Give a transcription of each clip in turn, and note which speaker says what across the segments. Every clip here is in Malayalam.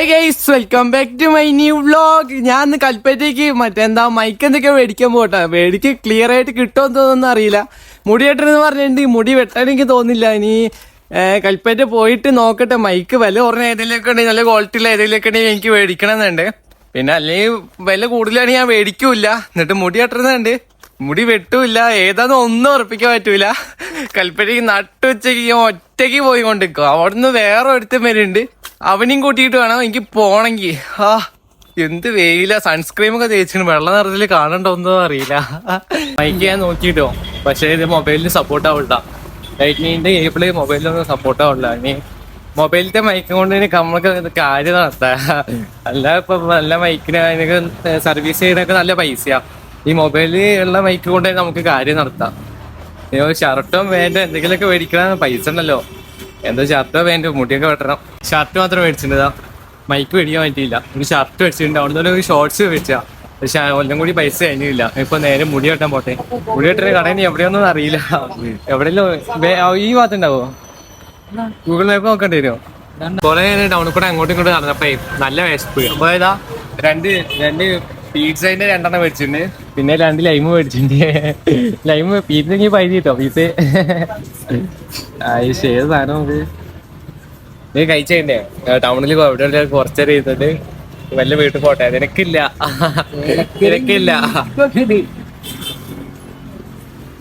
Speaker 1: Hi guys, welcome back to my new vlog. ഞാൻ ഇന്ന് കൽപ്പറ്റയ്ക്ക് മൈക്ക് എന്തൊക്കെ മേടിക്കാൻ പോട്ടെ. മേടിക്ക് ക്ലിയർ ആയിട്ട് കിട്ടുമെന്ന് തോന്നുന്നു അറിയില്ല. മുടി വെട്ടണമെന്ന് പറഞ്ഞിട്ടുണ്ട്. മുടി വെട്ടാൻ എനിക്ക് തോന്നില്ല. ഇനി കൽപ്പറ്റ പോയിട്ട് നോക്കട്ടെ. മൈക്ക് വില കുറഞ്ഞ ഏതെങ്കിലുമൊക്കെ ഉണ്ടെങ്കിൽ, നല്ല ക്വാളിറ്റിയുള്ള ഏതെങ്കിലുമൊക്കെ ഉണ്ടെങ്കിൽ എനിക്ക് മേടിക്കണമെന്നുണ്ട്. പിന്നെ അല്ലെങ്കിൽ വില കൂടുതലാണെങ്കിൽ ഞാൻ മേടിക്കൂല. എന്നിട്ട് മുടി വെട്ടണമെന്നുണ്ട്. മുടി വെട്ടൂല്ല. ഏതാന്ന് ഒന്നും ഉറപ്പിക്കാൻ പറ്റൂല. കൽപ്പറ്റയ്ക്ക് നട്ടുച്ചയ്ക്ക് ഒറ്റയ്ക്ക് പോയി കൊണ്ടിരിക്കും. അവിടുന്ന് വേറെ ഒരുത്തൻ വരുന്നുണ്ട്. അവനെയും കൂട്ടിയിട്ട് വേണം എനിക്ക് പോണെങ്കിൽ. എന്ത് വെയില. സൺസ്ക്രീമൊക്കെ തേച്ചിട്ട് വെള്ള നിറത്തിൽ കാണണ്ടോന്നോ അറിയില്ല. മൈക്ക് ഞാൻ നോക്കിയിട്ടോ, പക്ഷേ ഇത് മൊബൈലിന് സപ്പോർട്ട് ആവില്ല. ലൈറ്റ്നിങ്ങിന്റെ കേബിള് മൊബൈലിലൊന്നും സപ്പോർട്ട് ആവില്ല. ഇനി മൊബൈലിന്റെ മൈക്ക് കൊണ്ട് എനിക്ക് നമ്മൾക്ക് കാര്യം നടത്താം. അല്ല ഇപ്പൊ നല്ല മൈക്കിന് അതിനൊക്കെ സർവീസ് ചെയ്യുന്നതൊക്കെ നല്ല പൈസയാ. ഈ മൊബൈലിൽ ഉള്ള മൈക്ക് കൊണ്ട് നമുക്ക് കാര്യം നടത്താം. ഷർട്ടും വേണ്ട എന്തെങ്കിലുമൊക്കെ മേടിക്കണം. പൈസ ഉണ്ടല്ലോ. എന്താ ഷർട്ടോ വേണ്ട, മുടിയൊക്കെ വെട്ടണം. ഷർട്ട് മാത്രം മേടിച്ചിട്ടുണ്ടാ, മൈക്ക് മേടിക്കാൻ പറ്റിയില്ല. ഒരു ഷർട്ട് മേടിച്ചിട്ടുണ്ട്. അവിടെ നിന്ന് ഒരു ഷോർട്സ് മേടിച്ചാ, പക്ഷെ ഒന്നും കൂടി പൈസ കഴിഞ്ഞില്ല. ഇപ്പൊ നേരെ മുടി വെട്ടാൻ പോട്ടെ. മുടി വെട്ടുന്ന കടയിൽ എവിടെയൊന്നും അറിയില്ല. എവിടെയെങ്കിലും ഈ ഭാഗത്തുണ്ടാവോ? ഗൂഗിൾ മാപ്പ് നോക്കേണ്ടി വരുമോ? കുറെ ടൗണിൽ കൂടെ അങ്ങോട്ടും ഇങ്ങോട്ടും നടന്നപ്പോ നല്ല വിശപ്പ്. അപ്പൊ ഏതാ രണ്ട് പീസന്റെ 2 മേടിച്ചിട്ടുണ്ട്. പിന്നെ 2 ലൈമ് മേടിച്ചിട്ടുണ്ട്. ലൈമ് പീസ പൈസ കിട്ടോ? പീസ് ഏത് സാധനം നമുക്ക് ഇത് കഴിച്ചേ. ടൗണിൽ എവിടെ കുറച്ചേരം ചെയ്തിട്ട് വല്ല വീട്ടിൽ പോട്ടെ. നിനക്കില്ല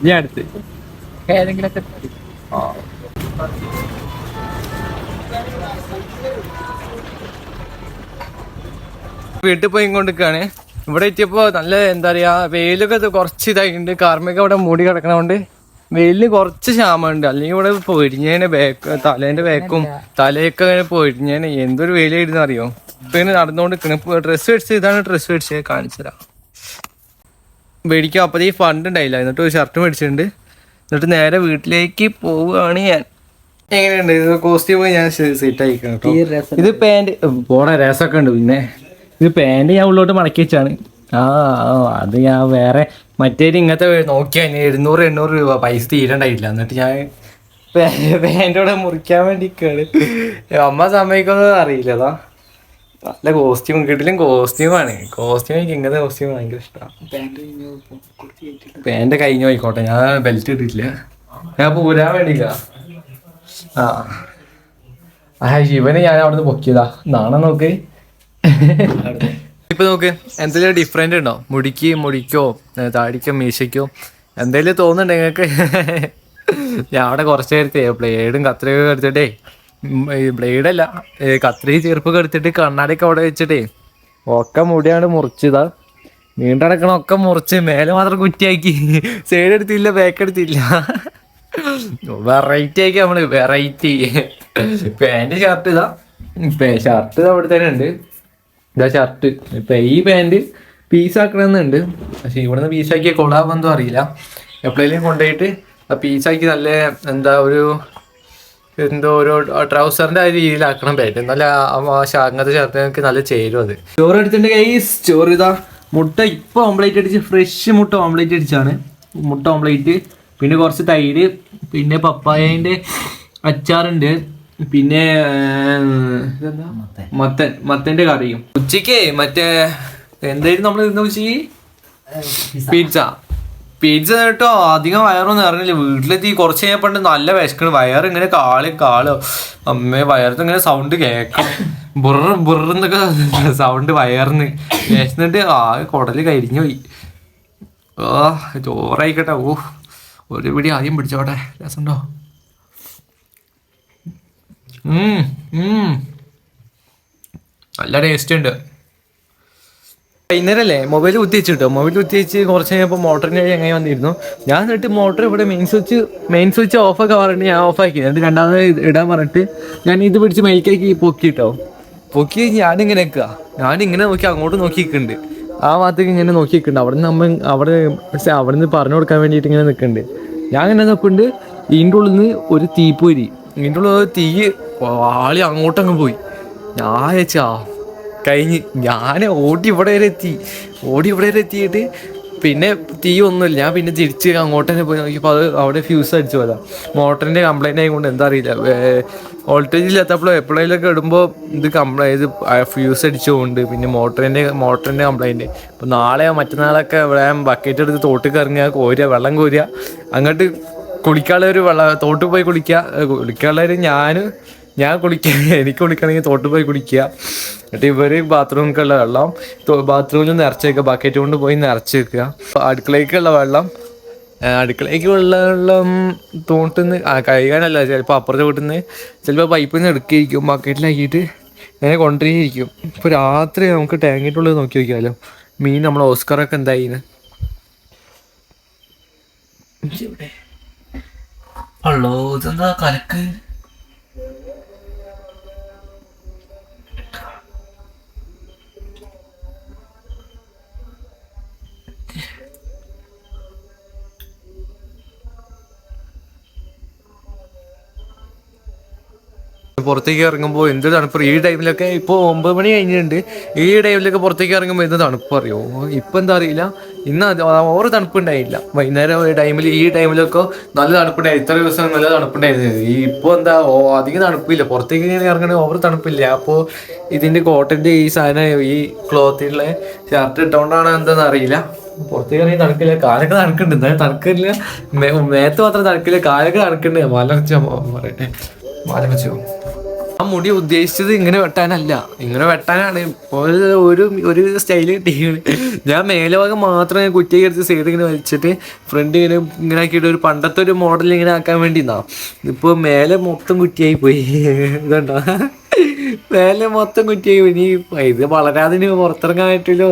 Speaker 1: ഞാൻ അടുത്ത് ഏതെങ്കിലൊക്കെ വീട്ടിൽ പോയി കൊണ്ടിരിക്കുകയാണ്. ഇവിടെ എത്തിയപ്പോ നല്ല എന്താ പറയാ, വെയിലൊക്കെ കുറച്ച് ഇതായിട്ടുണ്ട്. കാർമയൊക്കെ അവിടെ മൂടി കിടക്കണോണ്ട് വെയിലിന് കുറച്ച് ക്ഷാമമുണ്ട്. അല്ലെങ്കിൽ ഇവിടെ പൊരിഞ്ഞേനെ തലേന്റെ ബാക്കും തലയൊക്കെ പൊരിഞ്ഞേനെ. എന്തൊരു വെയിലായിരുന്നു അറിയോ. ഇപ്പൊ ഇങ്ങനെ നടന്നുകൊണ്ടിരിക്കണം. ഇപ്പൊ ഡ്രസ്സ് മേടിച്ചത്, ഇതാണ് ഡ്രസ്സ് മേടിച്ചത്, കാണിച്ചുതരാം. മേടിക്കാൻ അപ്പത്തേ ഫണ്ട് ഉണ്ടായില്ല. എന്നിട്ട് ഒരു ഷർട്ട് മേടിച്ചിട്ടുണ്ട്. എന്നിട്ട് നേരെ വീട്ടിലേക്ക് പോവുകയാണ് ഞാൻ. എങ്ങനെയുണ്ട് ഇത് കോസ്റ്റ്യൂം? ഞാൻ സെറ്റ് ആയിക്കണം കേട്ടോ. ഇത് പാന്റ് പോണ രസമൊക്കെ ഉണ്ട്. പിന്നെ ഇത് പാന്റ് ഞാൻ ഉള്ളോട്ട് മടക്കി വെച്ചാണ്. അത് ഞാൻ വേറെ മറ്റേത് ഇങ്ങനത്തെ നോക്കിയാൽ 700-800 രൂപ പൈസ തീരണ്ടായിട്ടില്ല. എന്നിട്ട് ഞാൻ പാൻറ്റോടെ മുറിക്കാൻ വേണ്ടിക്കാണ്. അമ്മ സമ്മതിക്കുന്നത് അറിയില്ലതാ. നല്ല കോസ്റ്റ്യൂം കിട്ടില്ല. കോസ്റ്റ്യൂമാണ്. എനിക്ക് ഇങ്ങനത്തെ കോസ്റ്റ്യൂം ഭയങ്കര ഇഷ്ടമാണ്. പാൻറ് കഴിഞ്ഞു പോയിക്കോട്ടെ. ഞാൻ ബെൽറ്റ് ഇട്ടിട്ടില്ല. ഞാൻ പോരാൻ വേണ്ടിയില്ല. ശിവനെ ഞാൻ അവിടുന്ന് പൊക്കിയതാ. നാളെ നോക്ക്. ഇപ്പൊ നോക്ക്, എന്തെങ്കിലും ഡിഫറെന്റ് ഉണ്ടോ? മുടിക്കോ താടിക്കോ മീശയ്ക്കോ എന്തെങ്കിലും തോന്നുന്നുണ്ട് നിങ്ങൾക്ക്? ഞാൻ അവിടെ കുറച്ച് നേരത്തെ ബ്ലേഡും കത്രിയൊക്കെ എടുത്തിട്ടേ, ബ്ലേഡല്ല കത്രി ചെറുപ്പൊക്കെ എടുത്തിട്ട് കണ്ണാടിയൊക്കെ അവിടെ വെച്ചിട്ടേ ഒക്കെ മുടിയാണ് മുറിച്ചതാ. നീണ്ടടക്കണൊക്കെ മുറിച്ച് മേലെ മാത്രം കുറ്റിയാക്കി. സൈഡ് എടുത്തില്ല, ബാക്ക് എടുത്തില്ല. വെറൈറ്റി ആക്കി നമ്മള്. വെറൈറ്റി പാന്റ് ഷർട്ട് ഇതാ. ഷർട്ട് അവിടെ തന്നെ ഉണ്ട്. ഇതാ ഷർട്ട്. ഇപ്പൊ ഈ പാന്റ് പീസാക്കണമെന്നുണ്ട്. പക്ഷെ ഇവിടുന്ന് പീസാക്കിയ കൊള്ളാമെന്തോ അറിയില്ല. എപ്പോഴേലും കൊണ്ടുപോയിട്ട് ആ പീസാക്കി നല്ല എന്താ ഒരു ട്രൗസറിന്റെ ആ രീതിയിലാക്കണം പാന്റ്. നല്ല അങ്ങനത്തെ ഷർട്ട് എനിക്ക് നല്ല ചേരും. അത് ചോറ് എടുത്തിട്ടുണ്ട് ഗൈസ്. ചോറ് ഇതാ. മുട്ട ഇപ്പൊ ഓംപ്ലേറ്റ് അടിച്ച്, ഫ്രഷ് മുട്ട ഓംപ്ലേറ്റ് അടിച്ചാണ്. മുട്ട ഓംപ്ലേറ്റ്, പിന്നെ കുറച്ച് തൈര്, പിന്നെ പപ്പായന്റെ അച്ചാറുണ്ട്, പിന്നെ മത്തന്റെ കറിയും. ഉച്ചക്ക് മറ്റേ എന്തായാലും നമ്മൾ ഇന്ന് ഉച്ചക്ക് പിസ്സ കേട്ടോ. അധികം വയറൊന്നും ഇറങ്ങില്ല. വീട്ടിലെത്തി കുറച്ച് കഴിഞ്ഞപ്പോണ്ട് നല്ല വിശക്കണ്. വയറിങ്ങനെ കാളോ അമ്മേ. വയറിന് ഇങ്ങനെ സൗണ്ട് കേൾക്കാം. ബുറന്നൊക്കെ സൗണ്ട് വയറിന്. വിശന്നിട്ട് കുടല് കരിഞ്ഞു പോയി. ചോറായിക്കട്ടെ. ഒരു പിടി ആദ്യം പിടിച്ചോട്ടെ. രസമുണ്ടോ? നല്ല ടേസ്റ്റ് ഉണ്ട്. വൈകുന്നേരമല്ലേ മൊബൈൽ കുത്തി വെച്ചിട്ടോ. മൊബൈൽ കുത്തി വെച്ച് കുറച്ച് കഴിഞ്ഞപ്പോൾ മോട്ടറിന് വഴി അങ്ങനെ വന്നിരുന്നു. ഞാൻ എന്നിട്ട് മോട്ടർ ഇവിടെ മെയിൻ സ്വിച്ച് ഓഫൊക്കെ പറഞ്ഞിട്ട് ഞാൻ ഓഫാക്കി. എന്നിട്ട് രണ്ടാമത് ഇടാൻ പറഞ്ഞിട്ട് ഞാൻ ഇത് പിടിച്ച് മൈക്കാക്കി പൊക്കിട്ടോ. പൊക്കി ഞാനിങ്ങനെ നിൽക്കുക. ഞാനിങ്ങനെ നോക്കി അങ്ങോട്ട് നോക്കി നിൽക്കുന്നുണ്ട്. ആ ഭാഗത്തേക്ക് ഇങ്ങനെ നോക്കി നിൽക്കുന്നുണ്ട്. അവിടെ നിന്ന് പറഞ്ഞു കൊടുക്കാൻ വേണ്ടിയിട്ട് ഇങ്ങനെ നിൽക്കുന്നുണ്ട്. ഞാൻ ഇങ്ങനെ നോക്കുന്നുണ്ട്. ഇതിൻ്റെ ഉള്ളിൽ നിന്ന് ഒരു തീപ്പൊരി, ഇതിൻ്റെ ഉള്ളിൽ തീ ആളി അങ്ങോട്ടങ്ങ് പോയി. ഞാൻ വെച്ചാ കഴിഞ്ഞ്. ഞാൻ ഓടി ഇവിടെ വരെ എത്തിയിട്ട് പിന്നെ തീ ഒന്നുമില്ല. ഞാൻ പിന്നെ തിരിച്ച് അങ്ങോട്ട് തന്നെ പോയി നോക്കിയപ്പോൾ അത് അവിടെ ഫ്യൂസ് അടിച്ചു പോയതാണ്. മോട്ടറിൻ്റെ കംപ്ലൈൻറ്റ് ആയതുകൊണ്ട് എന്താ അറിയില്ല, വോൾട്ടേജ് ഇല്ലാത്തപ്പോഴോ എപ്പോഴേലൊക്കെ ഇടുമ്പോൾ ഇത് ഫ്യൂസ് അടിച്ചു പോകുന്നുണ്ട്. പിന്നെ മോട്ടറിൻ്റെ കംപ്ലൈൻറ്റ്. ഇപ്പോൾ നാളെയോ മറ്റന്നാളൊക്കെ ഇവിടെ ബക്കറ്റ് എടുത്ത് തോട്ടിൽ ഇറങ്ങുക, വെള്ളം കോരുക, അങ്ങോട്ട് കുളിക്കാനുള്ളൊരു തോട്ടിൽ പോയി കുളിക്കാനുള്ളൊരു ഞാൻ കുളിക്കാൻ എനിക്ക് കുളിക്കണമെങ്കിൽ തോട്ടിൽ പോയി കുളിക്കുക. എന്നിട്ട് ഇവർ ബാത്റൂമിലേക്കുള്ള വെള്ളം ബാത്റൂമിൽ നിറച്ച് വെക്കുക, ബക്കറ്റ് കൊണ്ട് പോയി നിറച്ച് വെക്കുക. അടുക്കളയ്ക്കുള്ള വെള്ളം തോട്ടിൽ നിന്ന് കഴുകാനല്ല, ചിലപ്പോൾ അപ്പുറത്തെ വീട്ടിൽ നിന്ന് ചിലപ്പോൾ പൈപ്പിൽ നിന്ന് എടുക്കുകയായിരിക്കും, ബക്കറ്റിലാക്കിയിട്ട് അങ്ങനെ കൊണ്ടുവരികയായിരിക്കും. ഇപ്പോൾ രാത്രി നമുക്ക് ടാങ്കിട്ടുള്ളത് നോക്കി നോക്കിയാലോ, മീൻ നമ്മളെ ഓസ്കറൊക്കെ എന്തായിന്ന്. ഹലോ, ഇതെന്താ കലക്ക്? പുറത്തേക്ക് ഇറങ്ങുമ്പോൾ എന്ത് തണുപ്പ്. ഈ ടൈമിലൊക്കെ ഇപ്പോൾ 9 മണി കഴിഞ്ഞിട്ടുണ്ട്. ഈ ടൈമിലൊക്കെ പുറത്തേക്ക് ഇറങ്ങുമ്പോൾ എന്ത് തണുപ്പ് അറിയോ. ഇപ്പം എന്താ അറിയില്ല, ഇന്ന് ഓരോ തണുപ്പുണ്ടായില്ല. വൈകുന്നേരം ഈ ടൈമിലൊക്കെ നല്ല തണുപ്പുണ്ടായി. ഇത്ര ദിവസം നല്ല തണുപ്പുണ്ടായിരുന്നു. ഇപ്പോൾ എന്താ അധികം തണുപ്പില്ല. പുറത്തേക്ക് ഇങ്ങനെ ഇറങ്ങണ ഓവർ തണുപ്പില്ല. അപ്പോൾ ഇതിൻ്റെ കോട്ടൻ്റെ ഈ സാധനം, ഈ ക്ലോത്തിലുള്ള ഷർട്ട് ഇട്ടുകൊണ്ടാണ് എന്താണെന്ന് അറിയില്ല, പുറത്തേക്ക് ഇറങ്ങി തണുക്കില്ല. കാലൊക്കെ തണുക്കുന്നുണ്ട്, എന്തായാലും തണുക്കില്ല. മേത്ത് മാത്രം തണുക്കില്ല, കാലൊക്കെ തണുക്കുന്നുണ്ട്. പറയട്ടെ മാലവച്ചോ. ആ മുടി ഉദ്ദേശിച്ചത് ഇങ്ങനെ വെട്ടാനല്ല, ഇങ്ങനെ വെട്ടാനാണ്. ഒരു സ്റ്റൈല് കിട്ടിയത്. ഞാൻ മേലഭാഗം മാത്രം ഞാൻ കുറ്റിയൊക്കെ എടുത്ത് സൈഡ് ഇങ്ങനെ വലിച്ചിട്ട് ഫ്രണ്ട് ഇങ്ങനെ ആക്കിയിട്ട് ഒരു പണ്ടത്തെ ഒരു മോഡൽ ഇങ്ങനെ ആക്കാൻ വേണ്ടി നിന്നാ. ഇപ്പോൾ മേലെ മൊത്തം കുറ്റിയായി പോയി. ഇതുണ്ടോ, മേലെ മൊത്തം കുറ്റിയായി പോയി. ഇനി ഇത് വളരാതെ ഇനി പുറത്തിറങ്ങാൻ പറ്റില്ലോ.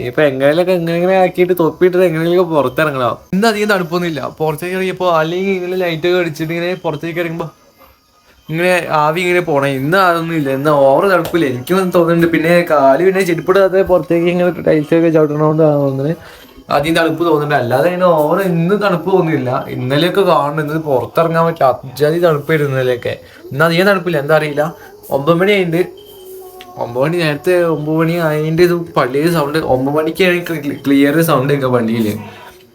Speaker 1: ഇപ്പൊ എങ്ങനെയൊക്കെ എങ്ങനെ ആക്കിയിട്ട് തൊപ്പിയിട്ടിട്ട് എങ്ങനെയൊക്കെ പുറത്തിറങ്ങണം. ഇന്ന് അധികം തണുപ്പൊന്നുമില്ല. പുറത്തേക്ക് ഇറങ്ങിയപ്പോൾ അല്ലെങ്കിൽ ഇങ്ങനെ ലൈറ്റൊക്കെ അടിച്ചിട്ട് ഇങ്ങനെ പുറത്തേക്ക് ഇറങ്ങുമ്പോൾ ഇങ്ങനെ ആവി ഇങ്ങനെ പോണേ. ഇന്ന് അതൊന്നും ഇല്ല, ഇന്ന് ഓവർ തണുപ്പില്ല എനിക്കൊന്നും തോന്നുന്നുണ്ട്. പിന്നെ കാല് പിന്നെ ചെരുപ്പിടാതെ പുറത്തേക്ക് ഇങ്ങനെ ടൈൽസൊക്കെ ചവിട്ടണോണ്ട് തോന്നുന്നത് ആദ്യം തണുപ്പ് തോന്നുന്നുണ്ട്. അല്ലാതെ ഇങ്ങനെ ഓവർ ഇന്ന് തണുപ്പ് തോന്നുന്നില്ല. ഇന്നലെയൊക്കെ കാണുന്നത് ഇന്ന് പുറത്തിറങ്ങാൻ പറ്റില്ല, അത്യാവശ്യം തണുപ്പായിരുന്നു ഇന്നലെയൊക്കെ. ഇന്ന് അധികം തണുപ്പില്ല, എന്താ അറിയില്ല. 9 മണി ആയിട്ട് 9 മണി നേരത്തെ 9 മണി അതിൻ്റെ ഇത് പള്ളിയിൽ സൗണ്ട് 9 മണിക്കാണ് ക്ലിയർ സൗണ്ട് കേൾക്കുക പള്ളിയിൽ.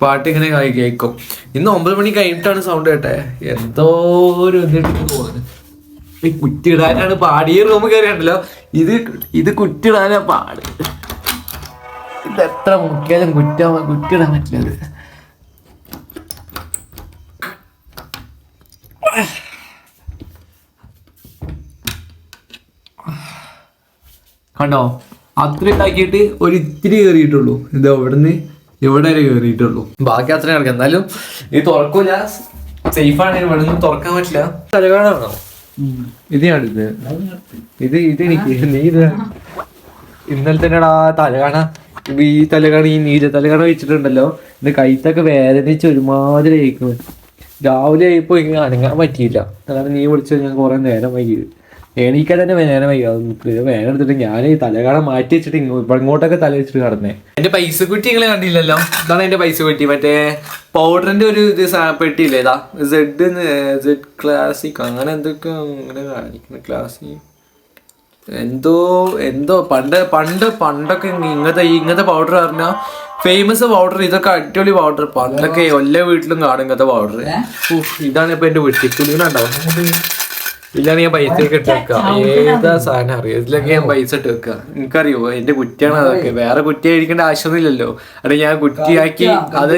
Speaker 1: പാട്ട് ഇങ്ങനെ കേൾക്കും. ഇന്ന് 9 മണി കഴിഞ്ഞിട്ടാണ് സൗണ്ട് കേട്ടെ. എന്തോ ഒരു ഇതിട്ട് തോന്നുന്നു. ഈ കുറ്റിയിടാനാണ് പാടി. ഈ റൂം കയറിയുണ്ടല്ലോ, ഇത് കുറ്റിയിടാനാ പാട്. ഇത് എത്ര മുക്കിയാലും കുറ്റിയിടാൻ പറ്റില്ല. കണ്ടോ, അത്ര ഉണ്ടാക്കിയിട്ട് ഒരു ഇത്തിരി കയറിയിട്ടുള്ളൂ. ഇത് എവിടുന്ന് ഇവിടെ വരെ കയറിയിട്ടുള്ളൂ, ബാക്കി അത്രയും കിടക്കാം. എന്നാലും ഇത് തുറക്കൂല, സേഫാണ്. ഇവിടെ നിന്ന് തുറക്കാൻ പറ്റില്ല. തലകാണാണോ ഇത്? എനിക്ക് നീ ഇത് ഇന്നലെ തന്നെയാണ് ആ തലകാണ. ഈ തലകാണ, ഈ നീല തലകാണ വെച്ചിട്ടുണ്ടല്ലോ, എന്റെ കൈത്തൊക്കെ വേദനിച്ച് ഒരുമാതിരി കഴിക്കുന്നു. രാവിലെ ആയിപ്പോ ഇങ്ങനെ അനങ്ങാൻ പറ്റിയില്ല. കാരണം നീ വിളിച്ചത് ഞാൻ കുറെ നേരം വൈകി. എണീക്കാൻ തന്നെ നേരം വൈകി. വേദന എടുത്തിട്ട് ഞാൻ ഈ തലകാണ മാറ്റി വെച്ചിട്ട് ഇങ്ങോട്ടൊക്കെ തല വെച്ചിട്ട് കടന്നേ. എന്റെ പൈസ കുറ്റി നിങ്ങളെ കണ്ടില്ലല്ലോ, ഇതാണ് എന്റെ പൈസ കുറ്റി. മറ്റേ പൗഡറിന്റെ ഒരു ഇത് പെട്ടിയില്ലേ, ഇതാ സെഡ് ക്ലാസിക് അങ്ങനെ എന്തൊക്കെ അങ്ങനെ കാണിക്കുന്ന ക്ലാസിക് എന്തോ പണ്ടൊക്കെ ഇങ്ങനത്തെ പൗഡർ പറഞ്ഞാൽ ഫേമസ് പൗഡർ. ഇതൊക്കെ അടിപൊളി പൗഡർ. പണ്ടൊക്കെ എല്ലാ വീട്ടിലും കാണും ഇങ്ങനത്തെ പൗഡർ. ഇതാണ് ഇപ്പൊ എന്റെ വീട്ടിൽ കുലുങ്ങുന്നുണ്ടാവും. ഇതിലാണ് ഞാൻ പൈസ ഒക്കെ ഇട്ട് വെക്കുക. ഏതാ സാധനം അറിയാം, ഇതിലൊക്കെ ഞാൻ പൈസ ഇട്ട് വെക്കുക. നിനക്കറിയോ എന്റെ കുറ്റിയാണ് അതൊക്കെ. വേറെ കുറ്റി കഴിക്കേണ്ട ആവശ്യമൊന്നുമില്ലല്ലോ. അത്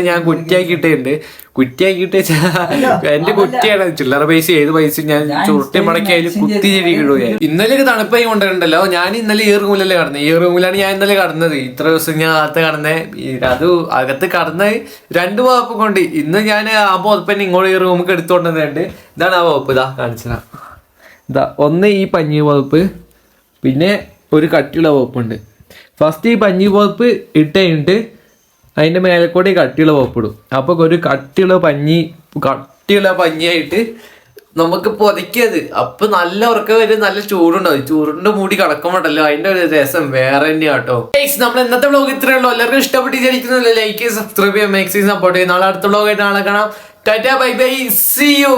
Speaker 1: ഞാൻ കുറ്റിയാക്കിയിട്ടുണ്ട്. കുറ്റിയാക്കിയിട്ട് എന്റെ കുറ്റിയാണ്. ചില്ലറ പൈസ ഏത് പൈസ ഞാൻ ചുരുട്ടി മടക്കി അതിൽ കുത്തി ചെടിക്കിടുക. ഇന്നലെയൊക്കെ തണുപ്പായി കൊണ്ടുണ്ടല്ലോ. ഞാൻ ഇന്നലെ ഈ റൂമിലല്ലേ കടന്നത്. ഈ റൂമിലാണ് ഞാൻ ഇന്നലെ കടന്നത്. ഇത്ര ദിവസം ഞാൻ അകത്ത് കടന്നേ. അത് അകത്ത് കടന്ന് 2 വകുപ്പ് കൊണ്ട് ഇന്ന് ഞാൻ ആ പുതപ്പന്നെ ഇങ്ങോട്ട് ഈ റൂമിൽ എടുത്തോണ്ടുണ്ട്. ഇതാണ് ആ വകുപ്പ്. ഇതാ കാണിച്ചതാ. ഇതാ ഒന്ന് ഈ പഞ്ഞി വകുപ്പ്, പിന്നെ ഒരു കട്ടിയുള്ള വകുപ്പുണ്ട്. ഫസ്റ്റ് ഈ പഞ്ഞി വകുപ്പ് ഇട്ട് കഴിഞ്ഞിട്ട് അതിൻ്റെ മേലെക്കൂടെ കട്ടിയുള്ള വകുപ്പിടും. അപ്പോൾ ഒരു കട്ടിയുള്ള പഞ്ഞിയായിട്ട് നമുക്ക് പൊതിക്കത്. അപ്പൊ നല്ല ഉറക്കം വരും, നല്ല ചൂടുണ്ടാവും. ചൂടിന്റെ മൂടി കിടക്കുമ്പോണ്ടല്ലോ അതിന്റെ ഒരു രസം വേറെ തന്നെയാ കേട്ടോ. നമ്മൾ ഇന്നത്തെ വ്ളോഗ് ഇത്രയേ ഉള്ളൂ. എല്ലാവർക്കും ഇഷ്ടപ്പെട്ടിരിക്കുന്നില്ല, ലൈക്ക് ചെയ്ത് സബ്സ്ക്രൈബ് ചെയ്യാം, മാക്സിമം സപ്പോർട്ട് ചെയ്യും. നാളെ അടുത്ത വ്ളോഗായിട്ട് നാളെ കാണാം. Tata bye bye, see U.